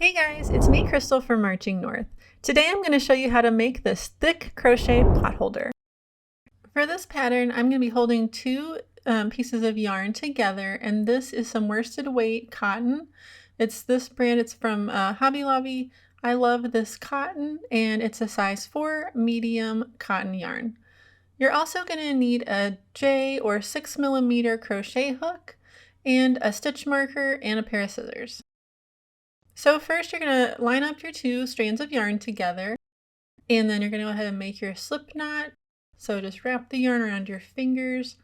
Hey guys, it's me Crystal from Marching North. Today I'm going to show you how to make this thick crochet potholder. For this pattern I'm going to be holding two pieces of yarn together, and this is some worsted weight cotton. It's this brand, it's from Hobby Lobby. I love this cotton and it's a size 4 medium cotton yarn. You're also going to need a J or 6mm crochet hook and a stitch marker and a pair of scissors. So first you're going to line up your two strands of yarn together, and then you're going to go ahead and make your slip knot. So just wrap the yarn around your fingers,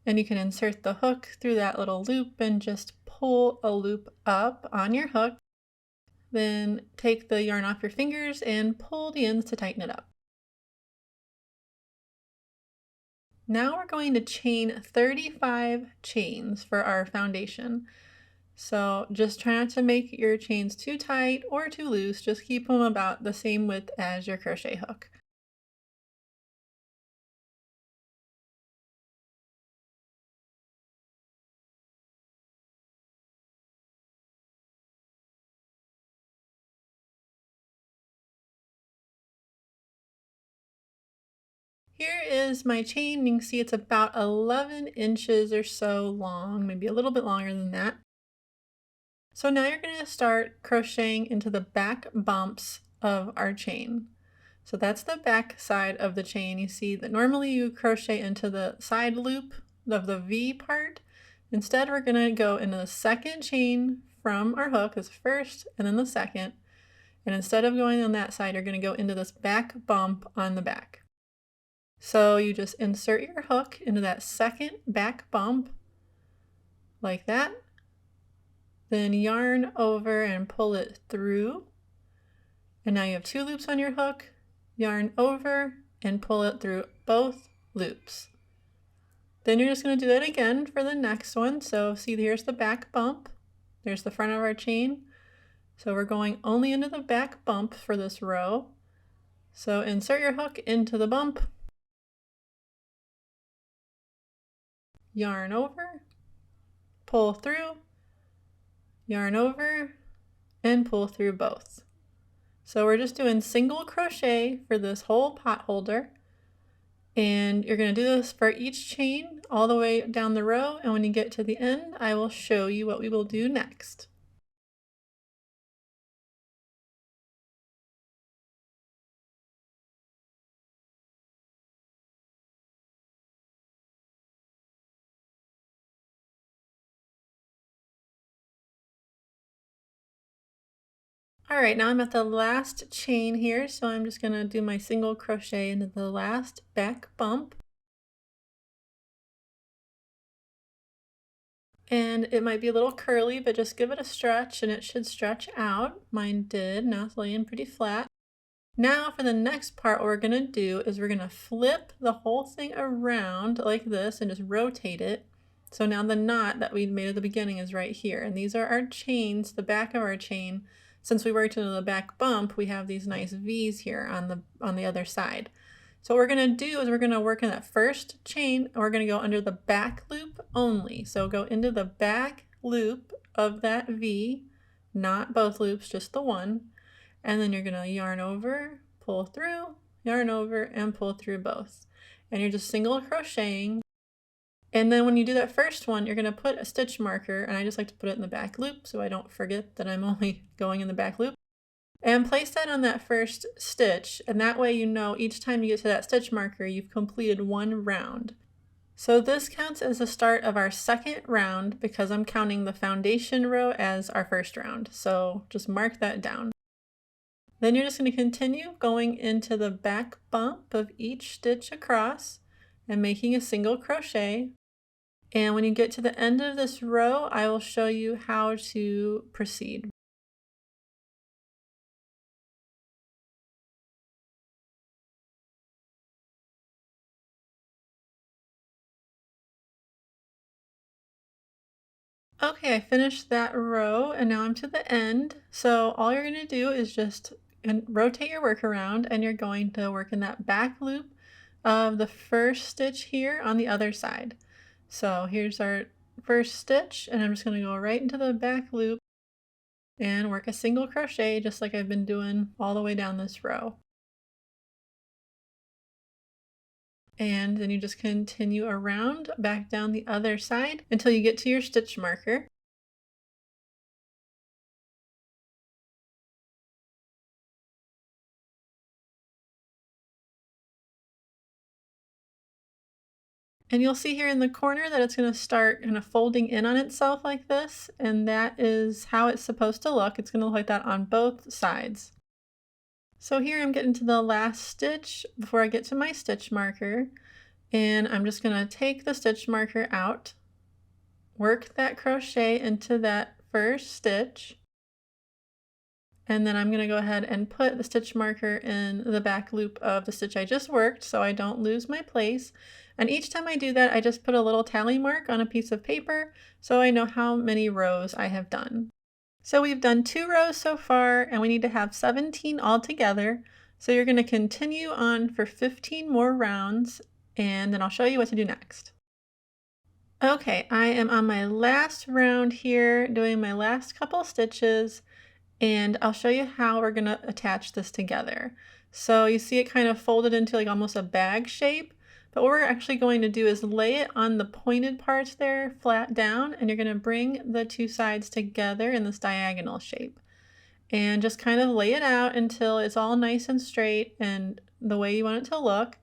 and you can insert the hook through that little loop and just pull a loop up on your hook. Then take the yarn off your fingers and pull the ends to tighten it up. Now we're going to chain 35 chains for our foundation. So just try not to make your chains too tight or too loose, just keep them about the same width as your crochet hook. Here is my chain. You can see it's about 11 inches or so long, maybe a little bit longer than that. So now you're going to start crocheting into the back bumps of our chain. So that's the back side of the chain. You see that normally you crochet into the side loop of the V part. Instead, we're going to go into the second chain from our hook as first and then the second. And instead of going on that side, you're going to go into this back bump on the back. So you just insert your hook into that second back bump like that. Then yarn over and pull it through. And now you have two loops on your hook, yarn over and pull it through both loops. Then you're just going to do that again for the next one. So see, here's the back bump. There's the front of our chain. So we're going only into the back bump for this row. So insert your hook into the bump, yarn over, pull through, yarn over, and pull through both. So we're just doing single crochet for this whole potholder, and you're going to do this for each chain all the way down the row, and when you get to the end I will show you what we will do next. All right, now I'm at the last chain here, so I'm just going to do my single crochet into the last back bump. And it might be a little curly, but just give it a stretch and it should stretch out. Mine did. Now it's laying pretty flat. Now for the next part, what we're going to do is we're going to flip the whole thing around like this and just rotate it. So now the knot that we made at the beginning is right here. And these are our chains, the back of our chain. Since we worked into the back bump, we have these nice V's here on the other side. So what we're going to do is we're going to work in that first chain, and we're going to go under the back loop only. So go into the back loop of that V, not both loops, just the one. And then you're going to yarn over, pull through, yarn over, and pull through both. And you're just single crocheting. And then when you do that first one, you're going to put a stitch marker, and I just like to put it in the back loop so I don't forget that I'm only going in the back loop. And place that on that first stitch, and that way you know each time you get to that stitch marker, you've completed one round. So this counts as the start of our second round because I'm counting the foundation row as our first round. So just mark that down. Then you're just going to continue going into the back bump of each stitch across and making a single crochet. And when you get to the end of this row, I will show you how to proceed. Okay, I finished that row and now I'm to the end. So all you're going to do is just rotate your work around, and you're going to work in that back loop of the first stitch here on the other side. So here's our first stitch, and I'm just going to go right into the back loop and work a single crochet just like I've been doing all the way down this row. And then you just continue around back down the other side until you get to your stitch marker. And you'll see here in the corner that it's going to start kind of folding in on itself like this, and that is how it's supposed to look. It's going to look like that on both sides. So here I'm getting to the last stitch before I get to my stitch marker, and I'm just going to take the stitch marker out, work that crochet into that first stitch, and then I'm going to go ahead and put the stitch marker in the back loop of the stitch I just worked so I don't lose my place. And each time I do that, I just put a little tally mark on a piece of paper so I know how many rows I have done. So we've done 2 rows so far, and we need to have 17 altogether. So you're going to continue on for 15 more rounds, and then I'll show you what to do next. Okay, I am on my last round here, doing my last couple stitches, and I'll show you how we're going to attach this together. So you see it kind of folded into like almost a bag shape, but what we're actually going to do is lay it on the pointed parts there flat down, and you're going to bring the 2 sides together in this diagonal shape and just kind of lay it out until it's all nice and straight and the way you want it to look.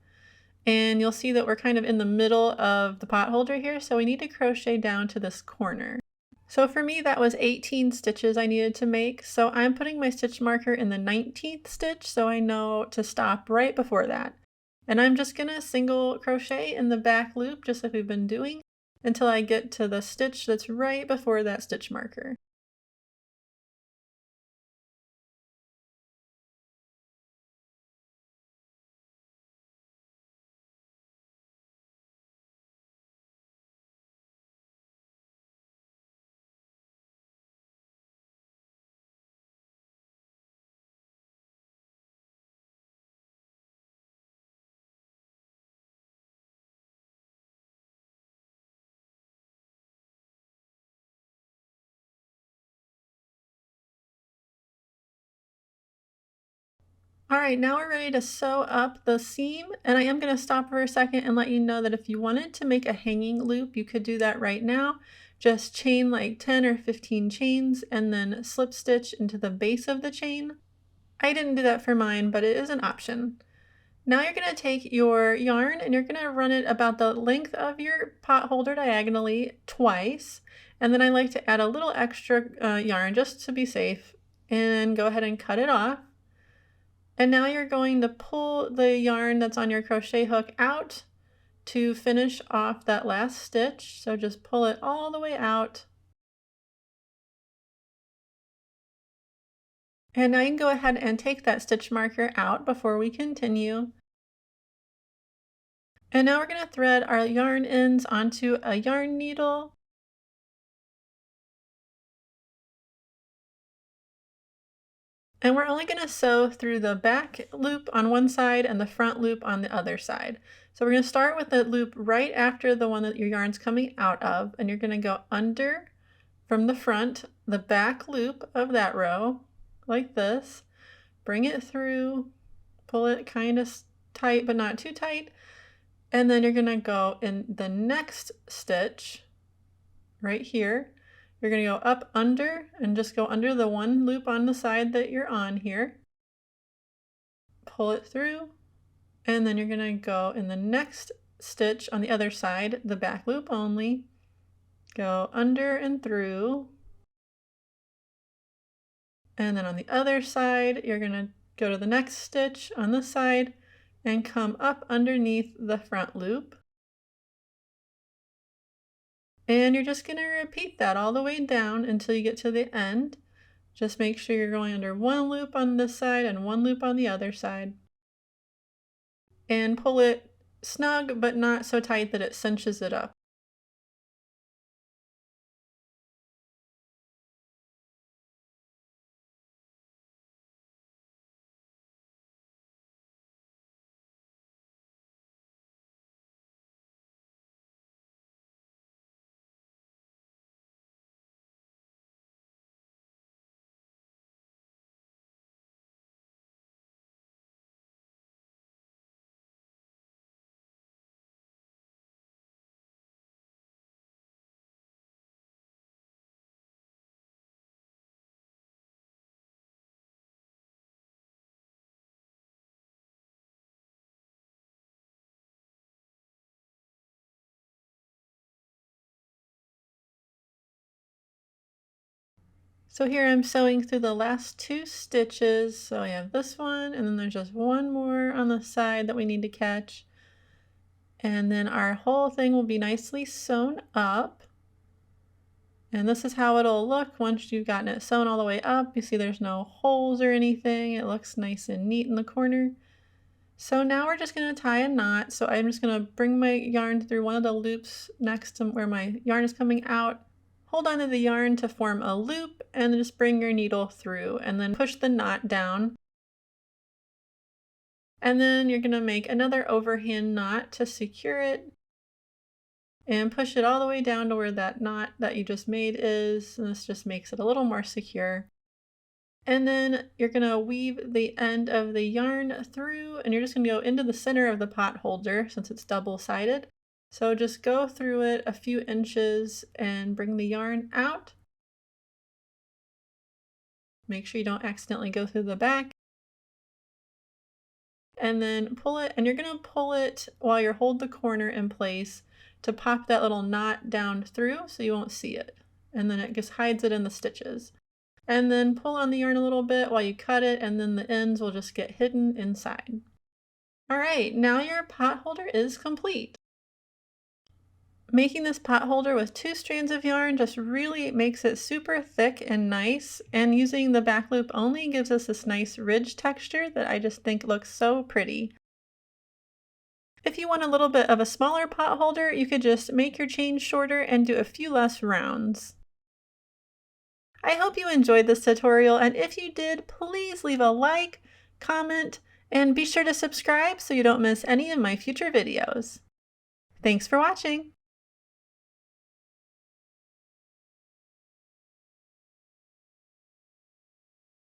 And you'll see that we're kind of in the middle of the pot holder here, so we need to crochet down to this corner. So for me, that was 18 stitches I needed to make. So I'm putting my stitch marker in the 19th stitch so I know to stop right before that. And I'm just gonna single crochet in the back loop just like we've been doing until I get to the stitch that's right before that stitch marker. All right, now we're ready to sew up the seam, and I am going to stop for a second and let you know that if you wanted to make a hanging loop, you could do that right now. Just chain like 10 or 15 chains and then slip stitch into the base of the chain. I didn't do that for mine, but it is an option. Now you're going to take your yarn and you're going to run it about the length of your pot holder diagonally twice. And then I like to add a little extra yarn just to be safe and go ahead and cut it off. And now you're going to pull the yarn that's on your crochet hook out to finish off that last stitch. So just pull it all the way out. And now you can go ahead and take that stitch marker out before we continue. And now we're going to thread our yarn ends onto a yarn needle. And we're only going to sew through the back loop on one side and the front loop on the other side. So we're going to start with the loop right after the one that your yarn's coming out of, and you're going to go under from the front, the back loop of that row, like this. Bring it through, pull it kind of tight but not too tight, and then you're going to go in the next stitch right here. You're going to go up under and just go under the one loop on the side that you're on here. Pull it through, and then you're going to go in the next stitch on the other side, the back loop only. Go under and through. And then on the other side, you're going to go to the next stitch on this side and come up underneath the front loop. And you're just going to repeat that all the way down until you get to the end. Just make sure you're going under one loop on this side and one loop on the other side. And pull it snug, but not so tight that it cinches it up. So here I'm sewing through the last 2 stitches. So I have this one, and then there's just one more on the side that we need to catch. And then our whole thing will be nicely sewn up. And this is how it'll look once you've gotten it sewn all the way up. You see there's no holes or anything. It looks nice and neat in the corner. So now we're just going to tie a knot. So I'm just going to bring my yarn through one of the loops next to where my yarn is coming out. Hold on to the yarn to form a loop and just bring your needle through and then push the knot down. And then you're going to make another overhand knot to secure it and push it all the way down to where that knot that you just made is. And this just makes it a little more secure. And then you're going to weave the end of the yarn through, and you're just going to go into the center of the pot holder since it's double-sided. So just go through it a few inches and bring the yarn out. Make sure you don't accidentally go through the back. And then pull it, and you're going to pull it while you hold the corner in place to pop that little knot down through so you won't see it. And then it just hides it in the stitches. And then pull on the yarn a little bit while you cut it, and then the ends will just get hidden inside. All right, now your pot holder is complete. Making this pot holder with 2 strands of yarn just really makes it super thick and nice, and using the back loop only gives us this nice ridge texture that I just think looks so pretty. If you want a little bit of a smaller pot holder, you could just make your chain shorter and do a few less rounds. I hope you enjoyed this tutorial, and if you did, please leave a like, comment, and be sure to subscribe so you don't miss any of my future videos. Thanks for watching!